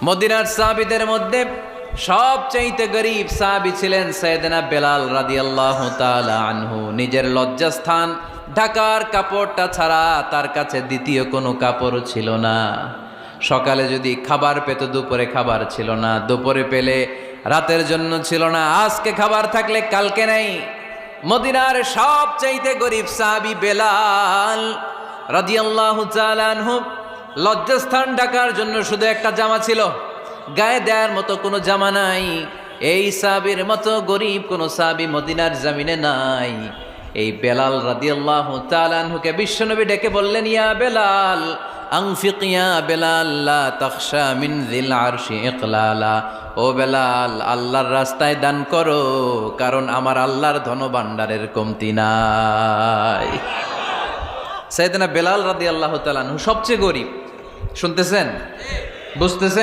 মদিনার সাহাবীদের মধ্যে সবচাইতে গরীব সাহাবী ছিলেন সাইয়েদনা বেলাল রাদিয়াল্লাহু তাআলা আনহু। নিজের লজ্জাস্থান ঢাকার কাপড়টা ছাড়া তার কাছে দ্বিতীয় কোনো কাপড় ছিল না। সকালে যদি খাবার পেত, দুপুরে খাবার ছিল না, দুপুরে পেলে রাতের জন্য ছিল না, আজকে খাবার থাকলে কালকে নেই। মদিনার সবচাইতে গরীব সাহাবী বেলাল রাদিয়াল্লাহু তাআলা আনহু, লজ্জাস্থান ঢাকার জন্য শুধু একটা জামা ছিল, গায়ে দেওয়ার মতো কোনো জামা নাই। এই সাহাবীর মতো গরীব কোনো সাহাবী মদিনার জমিনে নাই। এই বেলাল রাদিয়াল্লাহু তাআলা আনহুকে বিশ্বনবী ডেকে বললেন, ইয়া বেলাল আনফিক ইয়া বেলাল লা তাখশা মিন যিল আরশি ইকলালা। ও বেলাল, আল্লাহর রাস্তায় দান করো, কারণ আমার আল্লাহর ধনভাণ্ডারের কমতি নাই। সাইয়েদনা বেলাল রাদিয়াল্লাহু তাআলা আনহু সবচেয়ে গরীব। শুনতেছেন? বুঝতেছেন?